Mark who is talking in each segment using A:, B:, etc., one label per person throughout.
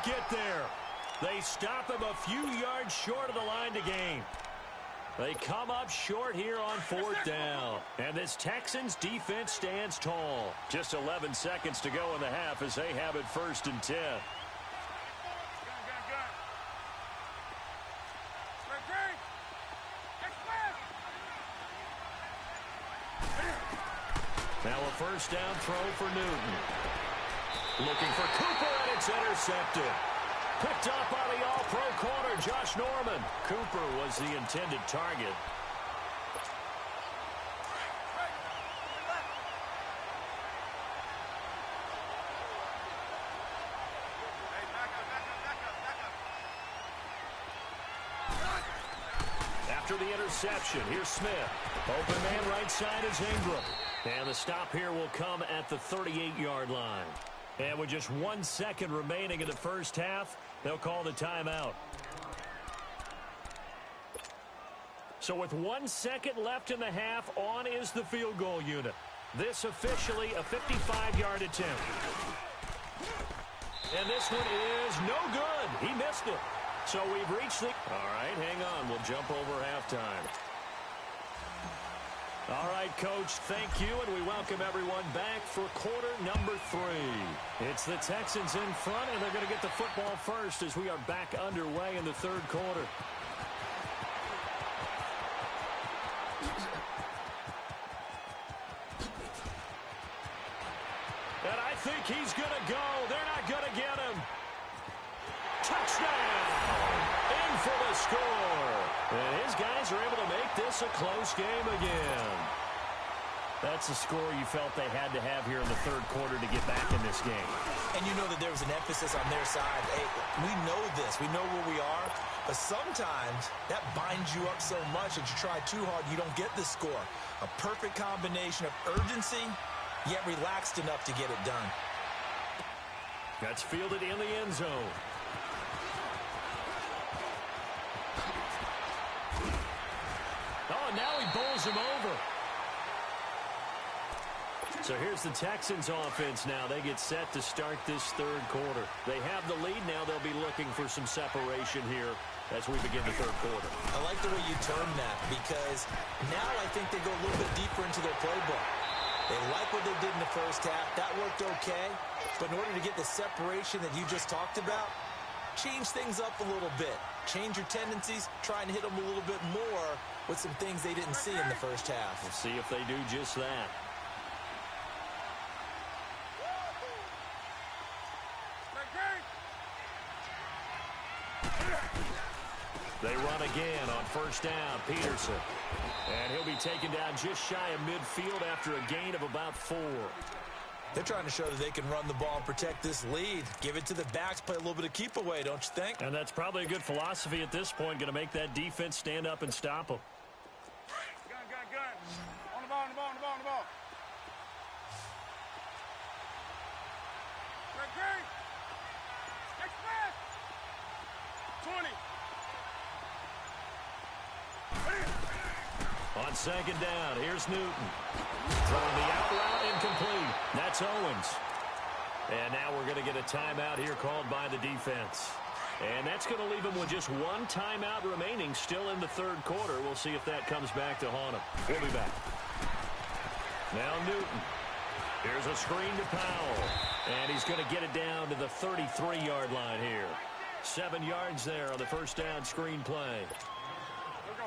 A: quite get there. They stop him a few yards short of the line to gain. They come up short here on 4th down. And this Texans defense stands tall. Just 11 seconds to go in the half as they have it 1st and 10. Now a 1st down throw for Newton. Looking for Cooper, and it's intercepted. Picked up by the all-pro corner, Josh Norman. Cooper was the intended target. After the interception, here's Smith. Open man right side is Ingram. And the stop here will come at the 38-yard line. And with just 1 second remaining in the first half, they'll call the timeout. So with 1 second left in the half, on is the field goal unit. This officially a 55-yard attempt. And this one is no good. He missed it. So we've reached the... All right, hang on. We'll jump over halftime. All right, Coach, thank you, and we welcome everyone back for quarter number 3. It's the Texans in front, and they're going to get the football first as we are back underway in the 3rd quarter. And I think he's going to go. They're not going to get him. Touchdown! In for the score. And his guys are able to make this a close game again. That's a score you felt they had to have here in the 3rd quarter to get back in this game.
B: And you know that there was an emphasis on their side. Hey, we know this. We know where we are. But sometimes that binds you up so much that you try too hard, you don't get the score. A perfect combination of urgency, yet relaxed enough to get it done.
A: That's fielded in the end zone. Oh, and now he bowls him over. So here's the Texans offense now. They get set to start this 3rd quarter. They have the lead. Now they'll be looking for some separation here as we begin the 3rd quarter.
B: I like the way you term that because now I think they go a little bit deeper into their playbook. They like what they did in the first half. That worked okay. But in order to get the separation that you just talked about, change things up a little bit. Change your tendencies. Try and hit them a little bit more with some things they didn't see in the first half.
A: We'll see if they do just that. They run again on 1st down. Peterson. And he'll be taken down just shy of midfield after a gain of about 4.
B: They're trying to show that they can run the ball and protect this lead. Give it to the backs, play a little bit of keep away, don't you think?
A: And that's probably a good philosophy at this point. Going to make that defense stand up and stop them.
C: Gun. On the ball. Great. 20.
A: On 2nd down, here's Newton. Throwing the out route incomplete. That's Owens. And now we're going to get a timeout here called by the defense. And that's going to leave them with just 1 timeout remaining still in the 3rd quarter. We'll see if that comes back to haunt them. We'll be back. Now Newton. Here's a screen to Powell. And he's going to get it down to the 33-yard line here. 7 yards there on the 1st down screen play.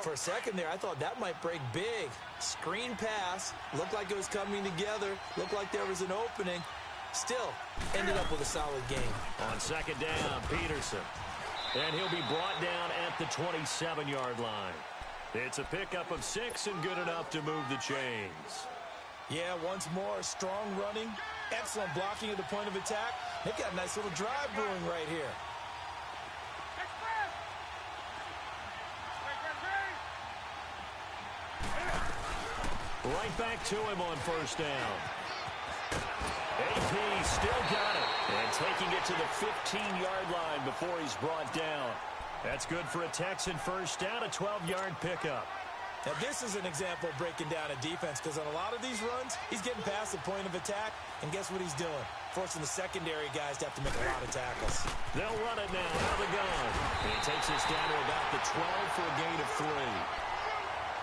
B: For a second there, I thought that might break big. Screen pass. Looked like it was coming together. Looked like there was an opening. Still, ended up with a solid game.
A: On 2nd down, Peterson. And he'll be brought down at the 27-yard line. It's a pickup of 6 and good enough to move the chains.
B: Yeah, once more, strong running. Excellent blocking at the point of attack. They've got a nice little drive brewing right here.
A: Right back to him on 1st down. AP still got it. And taking it to the 15-yard line before he's brought down. That's good for a Texan 1st down, a 12-yard pickup.
B: Now, this is an example of breaking down a defense because on a lot of these runs, he's getting past the point of attack, and guess what he's doing? forcing the secondary guys to have to make a lot of tackles.
A: They'll run it now out of the gun. And he takes this down to about the 12 for a gain of 3.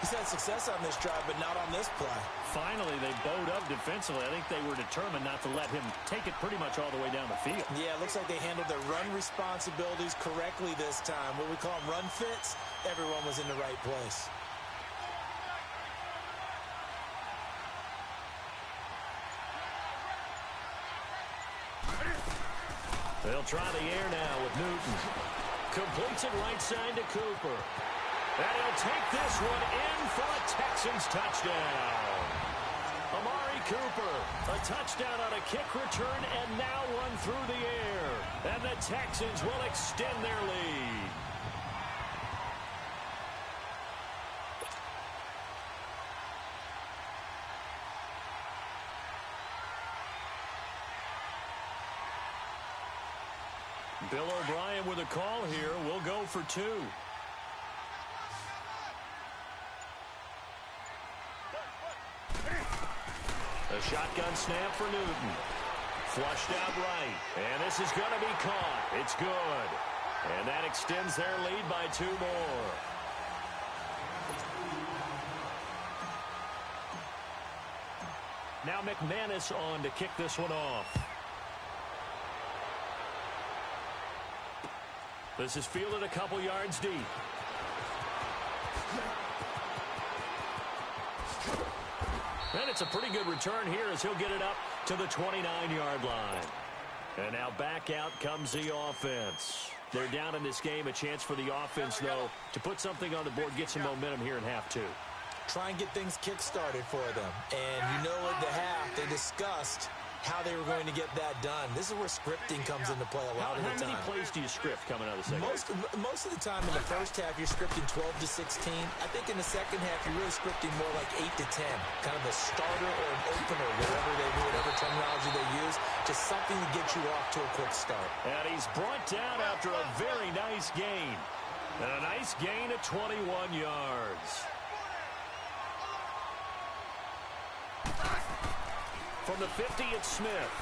B: He's had success on this drive, but not on this play.
A: Finally, they bowed up defensively. I think they were determined not to let him take it pretty much all the way down the field.
B: Yeah, it looks like they handled their run responsibilities correctly this time. What we call them run fits, everyone was in the right place.
A: They'll try the air now with Newton. Completes it right side to Cooper. And he'll take this one in for a Texans touchdown. Amari Cooper, a touchdown on a kick return and now one through the air. And the Texans will extend their lead. Bill O'Brien with a call here. We'll go for 2. A shotgun snap for Newton. Flushed out right. And this is going to be caught. It's good. And that extends their lead by 2 more. Now McManus on to kick this one off. This is fielded a couple yards deep. And it's a pretty good return here as he'll get it up to the 29-yard line. And now back out comes the offense. They're down in this game. A chance for the offense, though, to put something on the board, get some momentum here in half 2.
B: Try and get things kick-started for them. And you know at the half, they discussed how they were going to get that done. This is where scripting comes into play a lot of the time.
A: How many plays do you script coming out of the second half?
B: Most of the time in the first half, you're scripting 12 to 16. I think in the second half, you're really scripting more like 8 to 10. Kind of a starter or an opener, whatever terminology they use. Just something to get you off to a quick start.
A: And he's brought down after a very nice gain. And a nice gain of 21 yards. From the 50, it's Smith.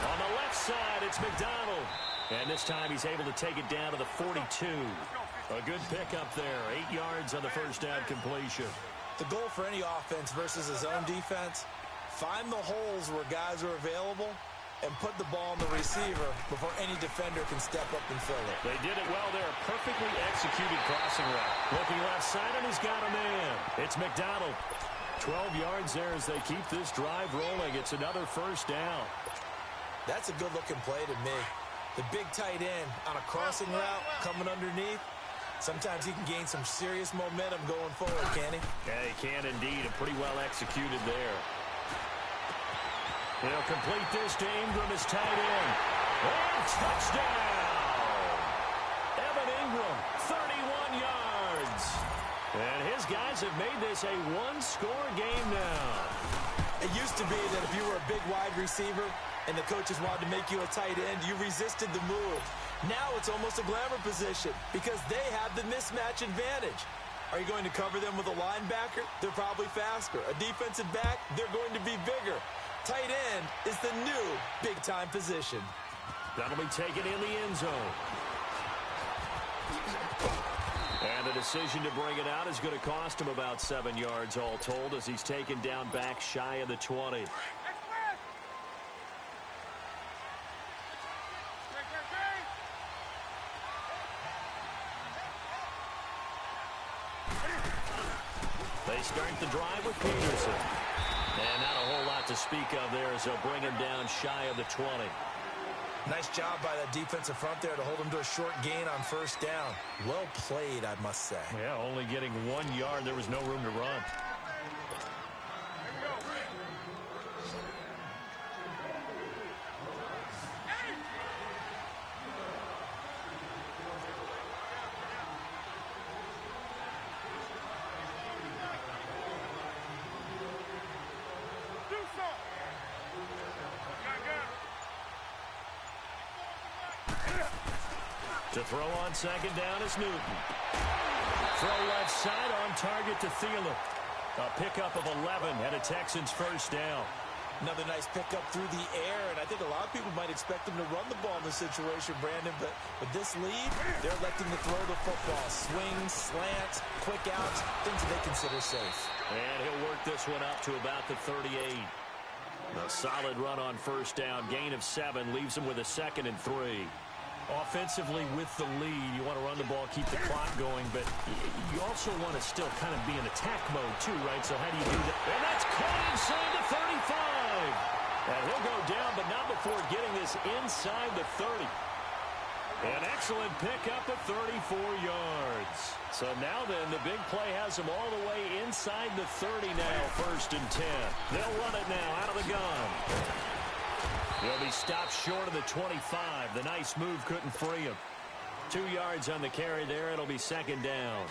A: On the left side, it's McDonald. And this time he's able to take it down to the 42. A good pickup there. 8 yards on the first down completion.
B: The goal for any offense versus his own defense, find the holes where guys are available and put the ball on the receiver before any defender can step up and fill it.
A: They did it well there. Perfectly executed crossing route. Looking left side, and he's got a man. It's McDonald. 12 yards there as they keep this drive rolling. It's another first down.
B: That's a good-looking play to me. The big tight end on a crossing route coming underneath. Sometimes he can gain some serious momentum going forward, can he?
A: Yeah, he can indeed. And pretty well executed there. He'll complete this to Ingram as tight end. And touchdown! Evan Ingram, 31 yards. And his guys have made this a one-score game now.
B: It used to be that if you were a big wide receiver and the coaches wanted to make you a tight end, you resisted the move. Now it's almost a glamour position because they have the mismatch advantage. Are you going to cover them with a linebacker? They're probably faster. A defensive back? They're going to be bigger. Tight end is the new big-time position.
A: That'll be taken in the end zone. And the decision to bring it out is going to cost him about 7 yards all told as he's taken down back shy of the 20. They start the drive with Peterson. And not a whole lot to speak of there as they'll bring him down shy of the 20.
B: Nice job by that defensive front there to hold him to a short gain on first down. Well played, I must say.
A: Yeah, only getting 1 yard. There was no room to run. To throw on second down is Newton. Throw left side on target to Thielen. A pickup of 11 and a Texans first down.
B: Another nice pickup through the air, and I think a lot of people might expect him to run the ball in this situation, Brandon, but with this lead, they're electing to throw the football. Swings, slants, quick outs, things that they consider safe.
A: And he'll work this one up to about the 38. A solid run on first down. Gain of 7 leaves him with a 2nd and 3. Offensively with the lead, you want to run the ball, keep the clock going, but you also want to still kind of be in attack mode too, right? So how do you do that? And that's caught inside the 35. And he'll go down, but not before getting this inside the 30. An excellent pickup of 34 yards. So now then, the big play has him all the way inside the 30 now, 1st and 10. They'll run it now out of the gun. He'll be stopped short of the 25. The nice move couldn't free him. 2 yards on the carry there. It'll be 2nd down.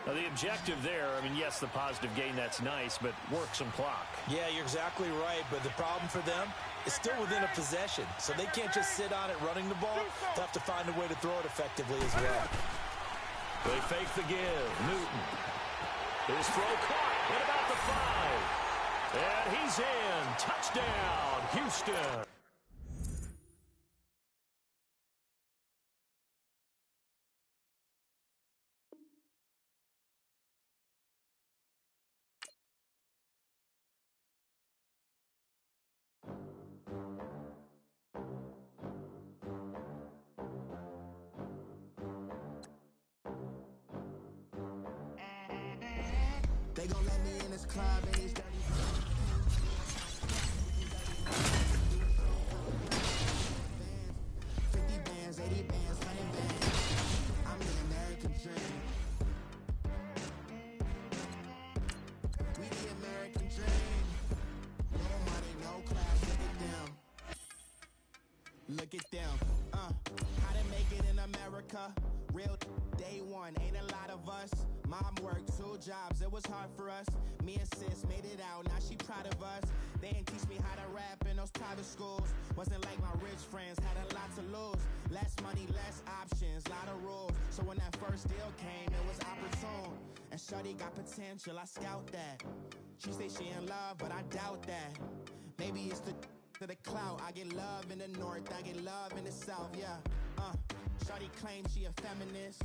A: Now, the objective there, I mean, yes, the positive gain, that's nice, but work some clock.
B: Yeah, you're exactly right, but the problem for them is still within a possession, so they can't just sit on it running the ball. They'll have to find a way to throw it effectively as well.
A: They fake the give. Newton. His throw caught at about the 5. And he's in. Touchdown, Houston.
D: They gon' let me in this club and these dirty 50 bands, 80 bands, 100 bands. I'm the American dream. We the American dream. No money, no class, look at them. Look at them. How to make it in America? Real day one, ain't a lot of us. Mom worked 2 jobs, it was hard for us. Me and sis made it out, now she proud of us. They didn't teach me how to rap in those private schools. Wasn't like my rich friends, had a lot to lose. Less money, less options, lot of rules. So when that first deal came, it was opportune. And shorty got potential, I scout that. She say she in love, but I doubt that. Maybe it's the clout. I get love in the north, I get love in the south, yeah. Shorty claims she a feminist,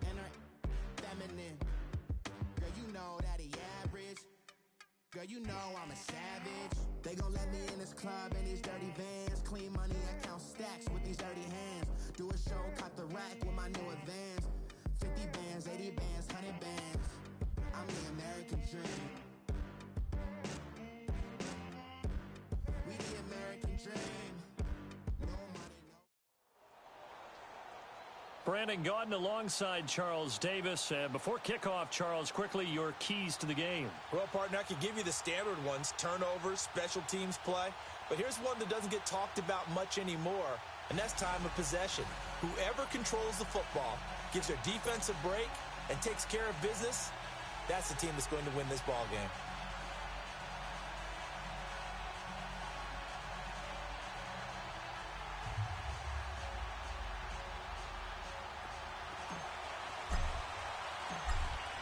D: and her feminine. Girl, you know that he average. Girl, you know I'm a savage. They gon' let me in this club in these dirty vans. Clean money, I count stacks with these dirty hands. Do a show, cut the rack with my new advance. 50 bands, 80 bands, 100 bands. I'm the American dream. We the American dream. No money, no.
A: Brandon Gaudin alongside Charles Davis. Before kickoff, Charles, quickly your keys to the game.
B: Well, partner, I could give you the standard ones, turnovers, special teams play. But here's one that doesn't get talked about much anymore, and that's time of possession. Whoever controls the football, gives their defense a break, and takes care of business, that's the team that's going to win this ball game.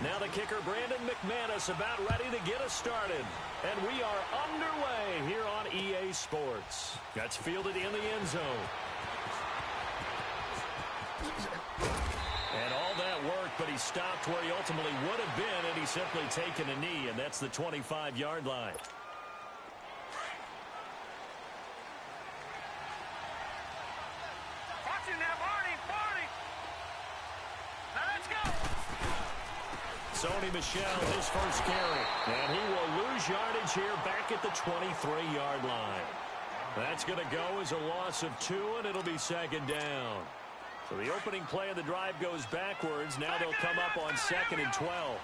A: Now the kicker, Brandon McManus, about ready to get us started. And we are underway here on EA Sports. That's fielded in the end zone. And all that work, but he stopped where he ultimately would have been, and he's simply taken a knee, and that's the 25-yard line.
C: Watching that, Barney. Now let's go.
A: Sony Michel, his first carry. And he will lose yardage here back at the 23-yard line. That's going to go as a loss of 2, and it'll be 2nd down. So the opening play of the drive goes backwards. Now they'll come up on 2nd and 12.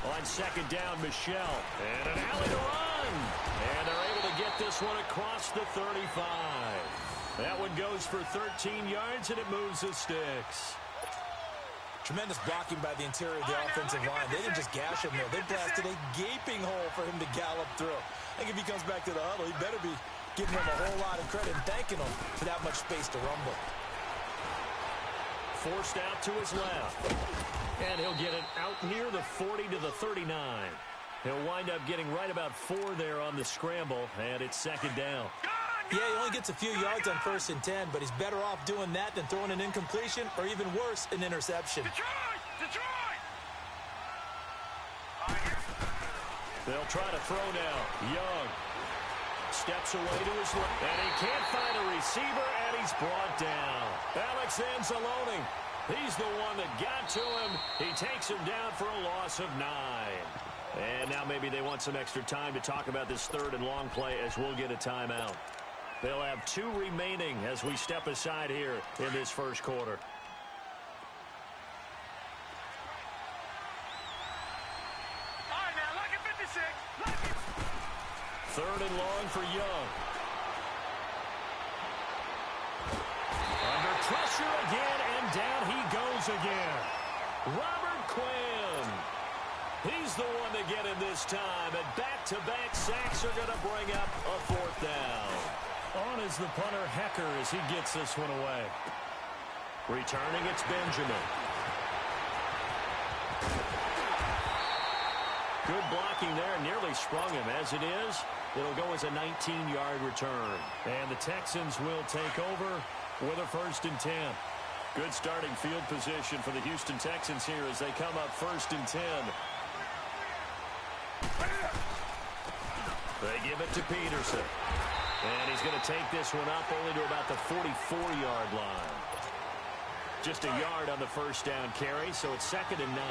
A: On 2nd down, Michel. And an alley to run. And they're able to get this one across the 35. That one goes for 13 yards, and it moves the sticks.
B: Tremendous blocking by the interior of the offensive line. They didn't just gash him there. They blasted a gaping hole for him to gallop through. I think if he comes back to the huddle, he better be giving him a whole lot of credit and thanking him for that much space to rumble.
A: Forced out to his left. And he'll get it out near the 40 to the 39. He'll wind up getting right about 4 there on the scramble, and it's second down.
B: Yeah, he only gets a few yards on 1st and 10, but he's better off doing that than throwing an incompletion or even worse, an interception.
C: Detroit!
A: They'll try to throw now. Young steps away to his left, and he can't find a receiver, and he's brought down. Alex Anzalone, he's the one that got to him. He takes him down for a loss of 9. And now maybe they want some extra time to talk about this 3rd and long play as we'll get a timeout. They'll have 2 remaining as we step aside here in this first quarter.
C: All right, now, lucky 56. Lucky.
A: 3rd and long for Young. Under pressure again, and down he goes again. Robert Quinn. He's the one to get him this time, and back-to-back sacks are going to bring up a 4th down. On is the punter Hecker as he gets this one away. Returning, it's Benjamin. Good blocking there, nearly sprung him. As it is, it'll go as a 19-yard return. And the Texans will take over with a 1st and 10. Good starting field position for the Houston Texans here as they come up 1st and 10. They give it to Peterson. And he's going to take this one up only to about the 44-yard line. Just a yard on the 1st down carry, so it's 2nd and 9.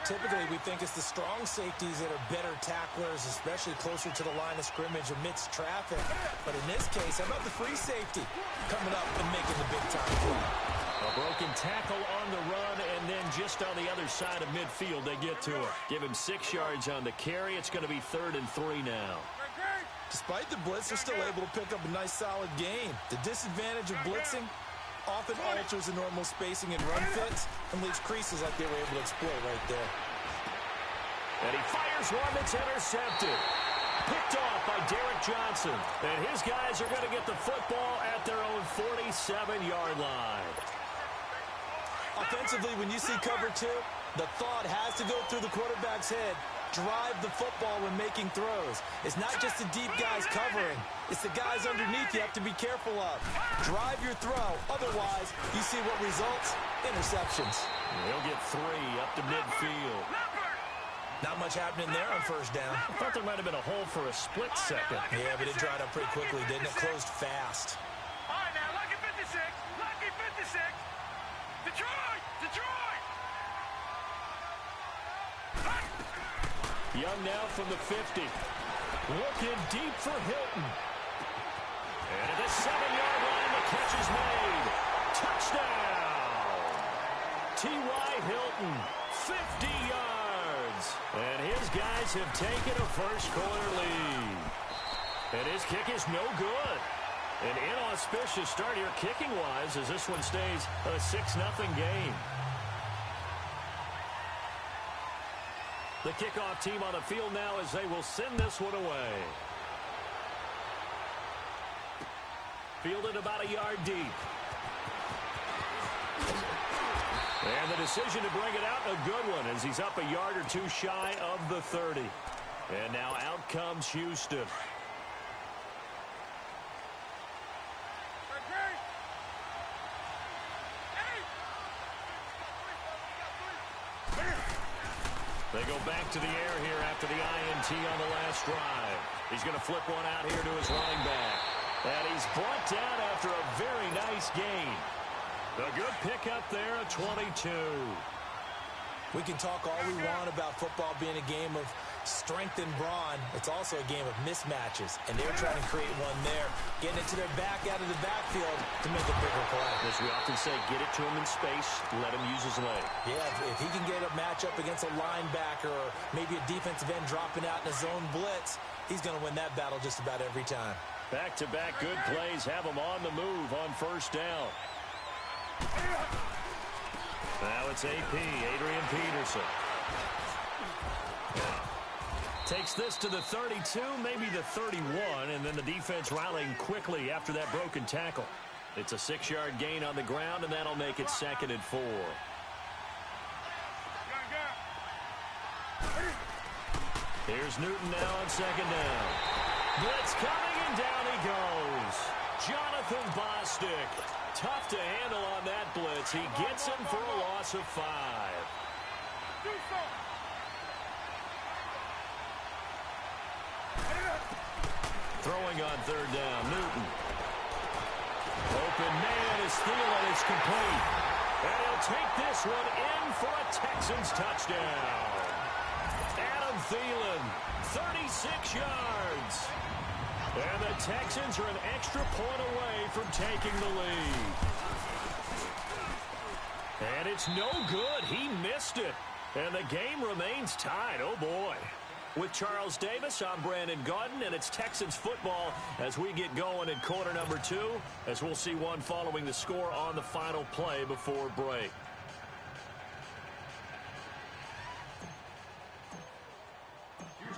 B: Typically, we think it's the strong safeties that are better tacklers, especially closer to the line of scrimmage amidst traffic. But in this case, how about the free safety coming up and making the big-time play?
A: A broken tackle on the run, and then just on the other side of midfield, they get to it. Give him 6 yards on the carry. It's going to be 3rd and 3 now.
B: Despite the blitz, they're still able to pick up a nice, solid gain. The disadvantage of blitzing often alters the normal spacing and run fits and leaves creases like they were able to exploit right there.
A: And he fires one that's intercepted. Picked off by Derek Johnson. And his guys are going to get the football at their own 47-yard line.
B: Offensively, when you see cover 2, the thought has to go through the quarterback's head. Drive the football when making throws. It's not just the deep guys covering. It's the guys underneath you have to be careful of. Drive your throw. Otherwise, you see what results? Interceptions.
A: He'll get 3 up to midfield.
B: Not much happening there on 1st down.
A: I thought there might have been a hole for a split second.
B: Yeah, but it dried up pretty quickly, didn't it? Closed fast.
C: All right, now, lucky 56. Lucky 56. Detroit!
A: Young now from the 50. Looking deep for Hilton. And at the 7-yard line, the catch is made. Touchdown! T.Y. Hilton, 50 yards. And his guys have taken a first-quarter lead. And his kick is no good. An inauspicious start here kicking-wise as this one stays a 6-0 game. The kickoff team on the field now as they will send this one away. Fielded about a yard deep. And the decision to bring it out, a good one, as he's up a yard or 2 shy of the 30. And now out comes Houston. They go back to the air here after the INT on the last drive. He's going to flip one out here to his running back. And he's brought down after a very nice gain. A good pickup there, a 22.
B: We can talk all we want about football being a game of strength and brawn. It's also a game of mismatches, and they're trying to create one there, getting it to their back out of the backfield to make a bigger play.
A: As we often say, get it to him in space, let him use his leg.
B: Yeah, if he can get a matchup against a linebacker or maybe a defensive end dropping out in a zone blitz, he's going to win that battle just about every time.
A: Back-to-back good plays have him on the move on 1st down. Now it's AP, Adrian Peterson. Takes this to the 32, maybe the 31, and then the defense rallying quickly after that broken tackle. It's a 6-yard gain on the ground, and that'll make it 2nd and 4. Here's Newton now on second down. Blitz coming, and down he goes. Jonathan Bostic. Tough to handle on that blitz. He gets him for a loss of 5. Throwing on third down, Newton. Open man is Thielen. It's complete. And he'll take this one in for a Texans touchdown. Adam Thielen, 36 yards. And the Texans are an extra point away from taking the lead. And it's no good. He missed it. And the game remains tied. Oh, boy. With Charles Davis, I'm Brandon Gaudin, and it's Texans football as we get going in quarter number 2, as we'll see one following the score on the final play before break.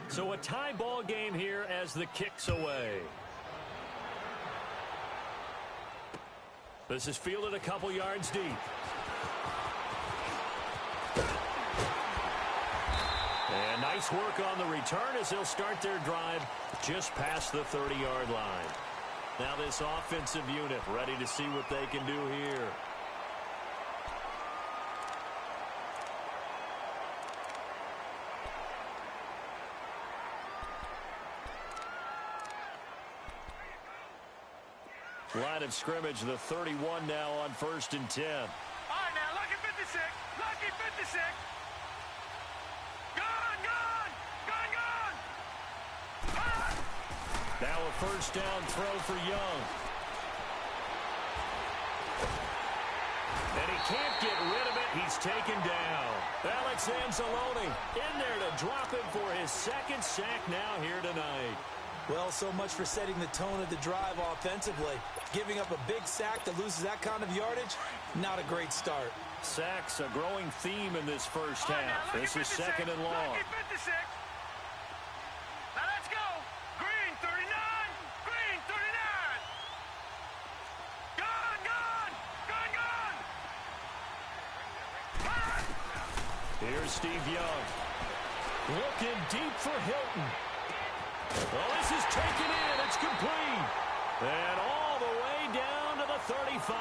A: So a tie ball game here as the kick's away. This is fielded a couple yards deep. And nice work on the return as they'll start their drive just past the 30-yard line. Now this offensive unit ready to see what they can do here. Line of scrimmage, the 31 now on 1st and 10.
C: All right, now, lucky 56. Lucky 56.
A: Now a first down throw for Young. And he can't get rid of it. He's taken down. Alex Anzalone in there to drop him for his second sack now here tonight.
B: Well, so much for setting the tone of the drive offensively. Giving up a big sack that loses that kind of yardage, not a great start.
A: Sacks, a growing theme in this first half. This is 2nd and long.
C: Lucky 56. Now let's go. Green 39. Green 39. Gone, gone. Gone, gone. Gone.
A: Here's Steve Young. Looking deep for Hilton. Well, this is taken in. It's complete. And all the way down to the 35.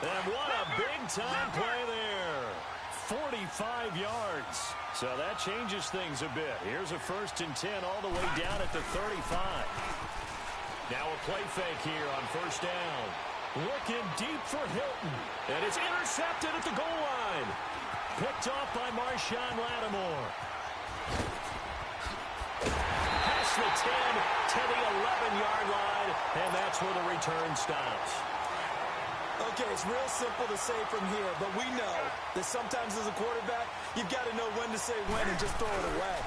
A: And what a big-time play there. 45 yards. So that changes things a bit. Here's a 1st and 10 all the way down at the 35. Now a play fake here on 1st down. Looking deep for Hilton. And it's intercepted at the goal line. Picked off by Marshawn Lattimore. Past the 10 to the 11-yard line. And that's where the return stops.
B: Okay, it's real simple to say from here, but we know that sometimes as a quarterback, you've got to know when to say when and just throw it away.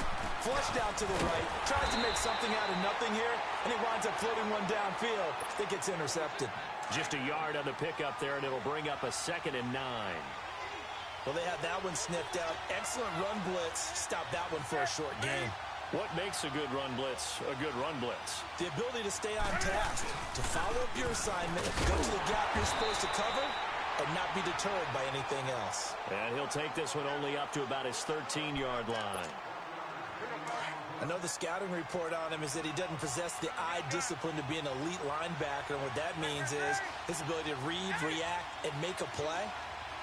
B: Flushed out to the right, tries to make something out of nothing here, and he winds up floating one downfield that gets intercepted.
A: Just a yard on the pickup there, and it'll bring up a 2nd and 9.
B: Well, they have that one sniffed out. Excellent run blitz. Stop that one for a short gain.
A: What makes a good run blitz a good run blitz?
B: The ability to stay on task, to follow up your assignment, go to the gap you're supposed to cover, and not be deterred by anything else.
A: And he'll take this one only up to about his 13-yard line.
B: I know the scouting report on him is that he doesn't possess the eye discipline to be an elite linebacker, and what that means is his ability to read, react, and make a play.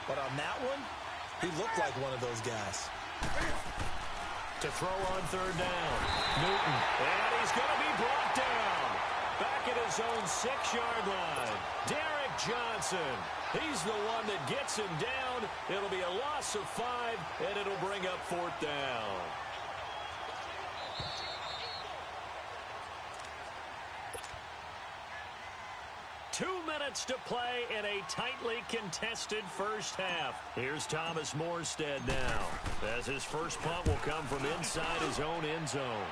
B: But on that one, he looked like one of those guys.
A: To throw on 3rd down. Newton. And he's going to be brought down. Back at his own 6-yard line. Derek Johnson. He's the one that gets him down. It'll be a loss of 5, and it'll bring up 4th down. Two minutes to play in a tightly contested first half. Here's Thomas Morstead now, as his first punt will come from inside his own end zone.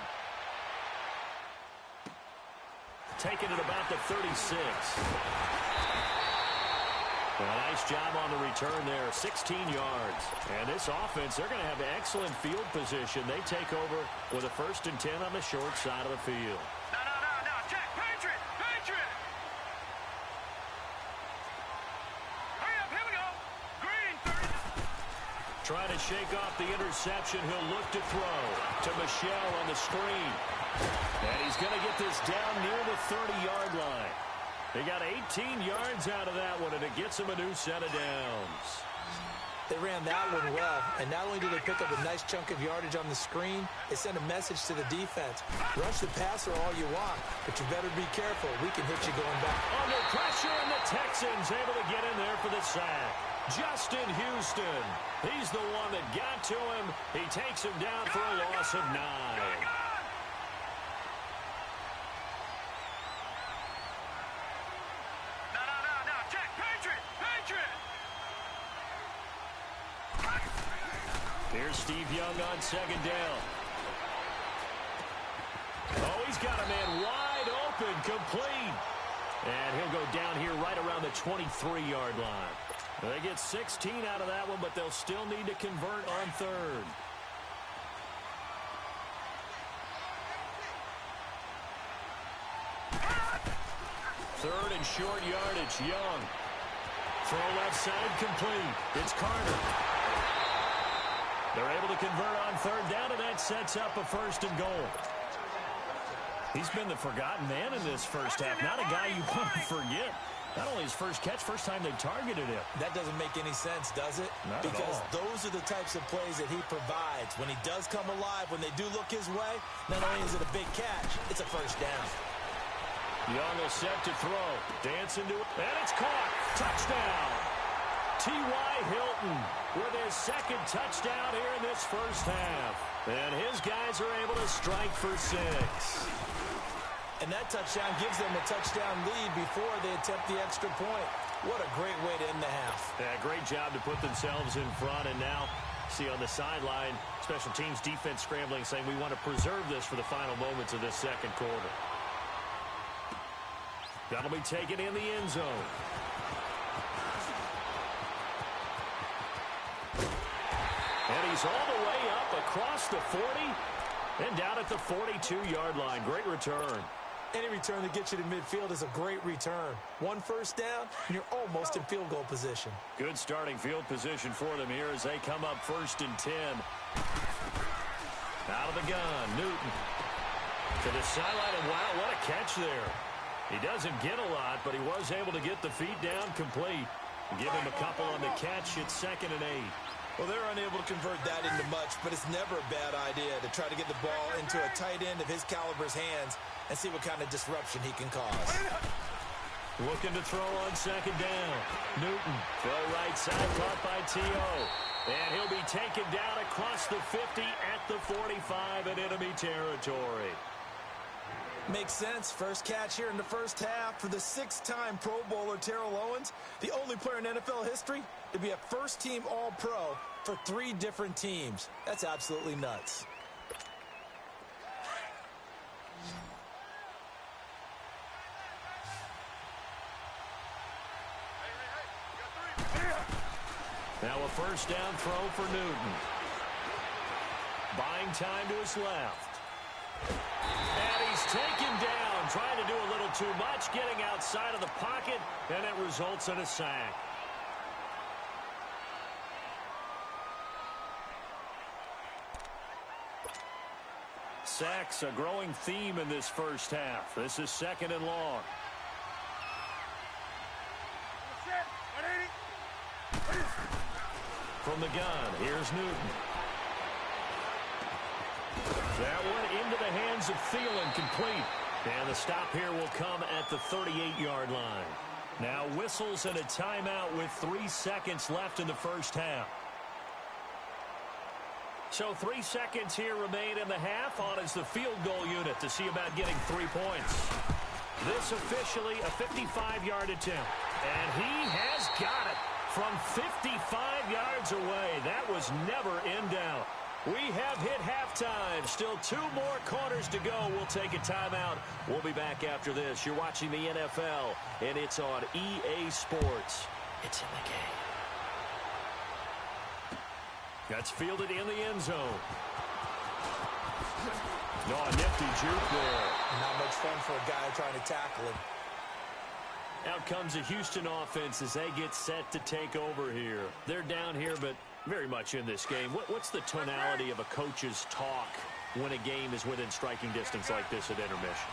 A: Taking it about the 36. A nice job on the return there, 16 yards. And this offense, they're going to have excellent field position. They take over with a 1st and 10 on the short side of the field.
C: No. Check. Patriot. Patriot. Hurry up. Here we go. Green 30.
A: Trying to shake off the interception. He'll look to throw to Michel on the screen. And he's going to get this down near the 30-yard line. They got 18 yards out of that one, and it gets him a new set of downs.
B: They ran that one well, and not only did they pick up a nice chunk of yardage on the screen, they sent a message to the defense. Rush the passer all you want, but you better be careful. We can hit you going back.
A: Under pressure, and the Texans able to get in there for the sack. Justin Houston, he's the one that got to him. He takes him down for a loss of 9. Here's Steve Young on second down. Oh, he's got a man wide open, complete. And he'll go down here right around the 23-yard line. They get 16 out of that one, but they'll still need to convert on third. Third and short yardage, Young. Throw left side, complete. It's Carter. They're able to convert on third down, and that sets up a 1st and goal. He's been the forgotten man in this first half. Not a guy you want to forget. Not only his first catch, first time they've targeted him.
B: That doesn't make any sense, does it?
A: Not
B: because
A: at all.
B: Those are the types of plays that he provides. When he does come alive, when they do look his way, not only is it a big catch, it's a 1st down.
A: Young will set to throw. Dance into it, and it's caught. Touchdown. T.Y. Hilton with his 2nd touchdown here in this first half. And his guys are able to strike for 6.
B: And that touchdown gives them a touchdown lead before they attempt the extra point. What a great way to end the half.
A: Yeah, great job to put themselves in front. And now, see on the sideline, special teams defense scrambling, saying we want to preserve this for the final moments of this 2nd quarter. That'll be taken in the end zone. And he's all the way up across the 40 and down at the 42-yard line. Great return.
B: Any return that gets you to midfield is a great return. 1 first down, and you're almost in field goal position.
A: Good starting field position for them here as they come up 1st and 10. Out of the gun, Newton. To the sideline, and wow, what a catch there. He doesn't get a lot, but he was able to get the feet down complete. Give him a couple on the catch. It's 2nd and 8.
B: Well, they're unable to convert that into much, but it's never a bad idea to try to get the ball into a tight end of his caliber's hands and see what kind of disruption he can cause.
A: Looking to throw on 2nd down. Newton, throw right side, caught by T.O. And he'll be taken down across the 50 at the 45 in enemy territory.
B: Makes sense. First catch here in the first half for the 6-time Pro Bowler Terrell Owens, the only player in NFL history to be a first-team All-Pro for 3 different teams. That's absolutely nuts.
A: Now a 1st down throw for Newton. Buying time to his left. And he's taken down, trying to do a little too much, getting outside of the pocket, and it results in a sack. Sacks, a growing theme in this first half. This is 2nd and long. From the gun, here's Newton. That one into the hands of Thielen, complete. And the stop here will come at the 38-yard line. Now whistles and a timeout with 3 seconds left in the first half. So 3 seconds here remain in the half. On is the field goal unit to see about getting 3 points. This officially a 55-yard attempt. And he has got it from 55 yards away. That was never in doubt. We have hit halftime. Still 2 more quarters to go. We'll take a timeout. We'll be back after this. You're watching the NFL, and it's on EA Sports. It's in the game. That's fielded in the end zone. No, a nifty juke there.
B: Not much fun for a guy trying to tackle him.
A: Out comes the Houston offense as they get set to take over here. They're down here, but very much in this game. What's the tonality of a coach's talk when a game is within striking distance like this at intermission?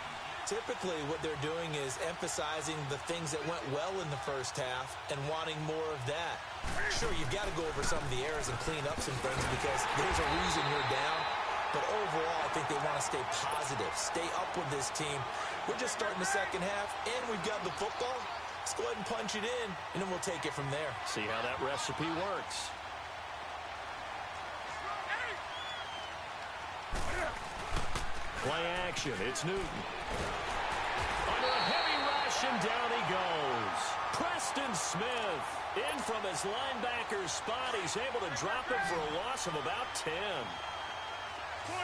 B: Typically, what they're doing is emphasizing the things that went well in the first half and wanting more of that. Sure, you've got to go over some of the errors and clean up some things because there's a reason you're down. But overall, I think they want to stay positive, stay up with this team. We're just starting the second half, and we've got the football. Let's go ahead and punch it in, and then we'll take it from there.
A: See how that recipe works. Play action. It's Newton. Under a heavy rush, and down he goes. Preston Smith in from his linebacker's spot. He's able to drop it for a loss of about 10.
C: 20.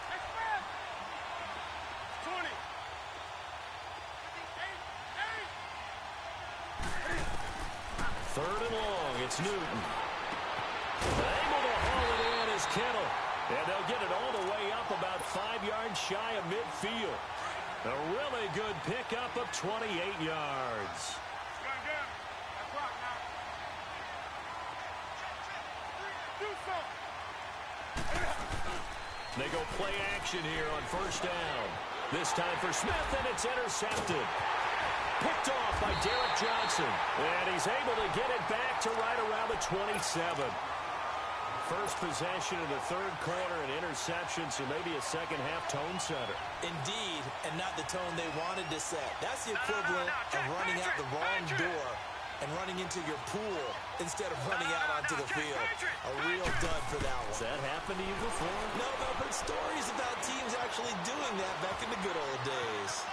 C: Next man. 20.
A: 3rd and long. It's Newton. Able to haul it in is Kittle. And they'll get it all the way up about 5 yards shy of midfield. A really good pickup of 28 yards.
C: Run down. That's right now. Do something.
A: They go play action here on 1st down. This time for Smith, and it's intercepted. Picked off by Derek Johnson. And he's able to get it back to right around the 27. First possession in the 3rd quarter, an interception, so maybe a second-half tone setter.
B: Indeed, and not the tone they wanted to set. That's the equivalent of running out the wrong door and running into your pool instead of running out onto the field. A real dud for that one.
A: Has that happened to you before?
B: No, I've heard stories about teams actually doing that back in the good old days.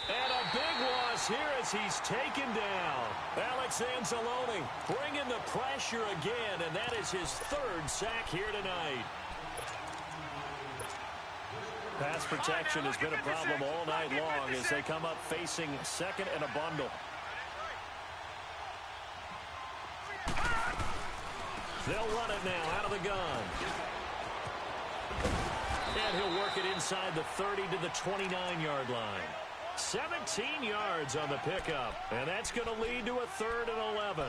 A: And a big loss here as he's taken down. Alex Anzalone bringing the pressure again, and that is his 3rd sack here tonight. Pass protection has been a problem all night long as they come up facing 2nd and a bundle. They'll run it now out of the gun. And he'll work it inside the 30 to the 29-yard line. 17 yards on the pickup, and that's going to lead to a 3rd and 11.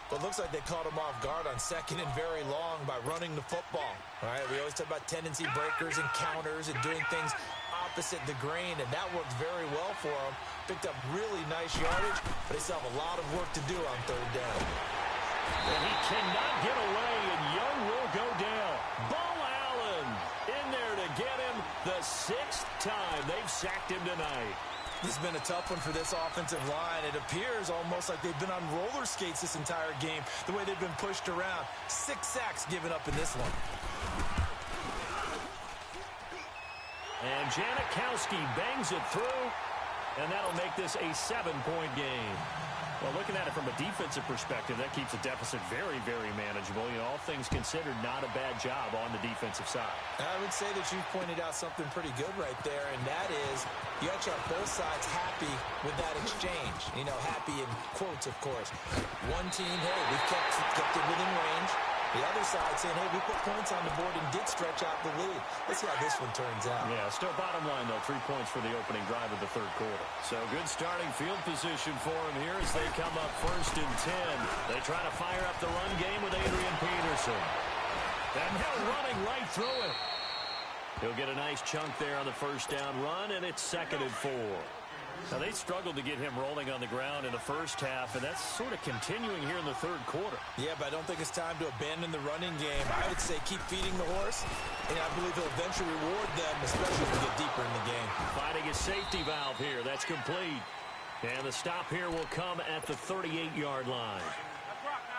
B: Well, it looks like they caught him off guard on 2nd and very long by running the football. All right, we always talk about tendency breakers and counters and doing things opposite the grain, and that worked very well for them. Picked up really nice yardage, but they still have a lot of work to do on 3rd down.
A: And he cannot get away, and Young will go down. Bo Allen in there to get him the 6th time they've sacked him tonight.
B: This has been a tough one for this offensive line. It appears almost like they've been on roller skates this entire game, the way they've been pushed around. 6 sacks given up in this one.
A: And Janikowski bangs it through, and that'll make this a 7-point game. Well, looking at it from a defensive perspective, that keeps the deficit very, very manageable. You know, all things considered, not a bad job on the defensive side.
B: I would say that you've pointed out something pretty good right there, and that is you actually have both sides happy with that exchange. You know, happy in quotes, of course. One team, hey, we kept it within range. The other side saying, hey, we put points on the board and did stretch out the lead. Let's see how this one turns out.
A: Yeah, still bottom line, though, 3 points for the opening drive of the 3rd quarter. So good starting field position for him here as they come up 1st and 10. They try to fire up the run game with Adrian Peterson. And they're running right through it. He'll get a nice chunk there on the 1st down run, and it's 2nd and 4. Now, they struggled to get him rolling on the ground in the 1st half, and that's sort of continuing here in the 3rd quarter.
B: Yeah, but I don't think it's time to abandon the running game. I would say keep feeding the horse, and I believe he'll eventually reward them, especially as we get deeper in the game.
A: Finding a safety valve here. That's complete. And the stop here will come at the 38-yard line.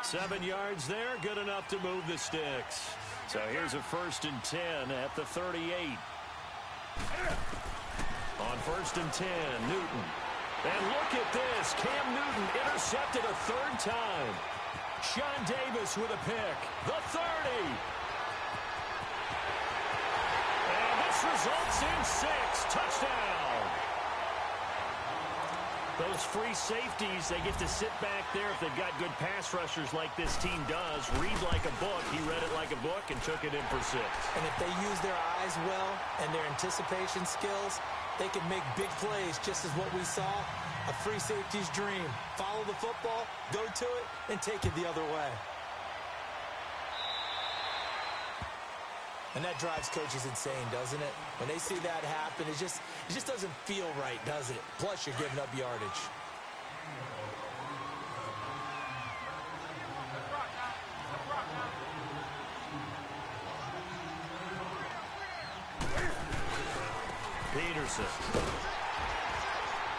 A: 7 yards there, good enough to move the sticks. So here's a 1st and 10 at the 38. On 1st and 10, Newton. And look at this. Cam Newton intercepted a 3rd time. Sean Davis with a pick. The 30. And this results in 6. Touchdown. Those free safeties, they get to sit back there if they've got good pass rushers like this team does. Read like a book. He read it like a book and took it in for 6.
B: And if they use their eyes well and their anticipation skills, they can make big plays, just as what we saw. A free safety's dream. Follow the football, go to it, and take it the other way. And that drives coaches insane, doesn't it? When they see that happen, it just doesn't feel right, does it? Plus, you're giving up yardage.
A: Peterson.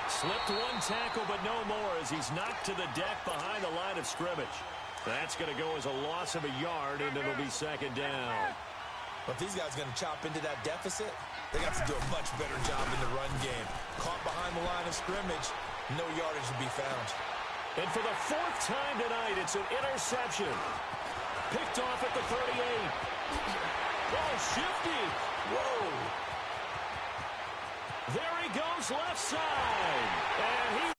A: Slipped one tackle, but no more as he's knocked to the deck behind the line of scrimmage. That's going to go as a loss of a yard, and it'll be 2nd down.
B: But if these guys are going to chop into that deficit, they got to do a much better job in the run game. Caught behind the line of scrimmage, no yardage to be found.
A: And for the 4th time tonight, it's an interception. Picked off at the 38. Oh, shifty.
B: Whoa.
A: There he goes left side. And he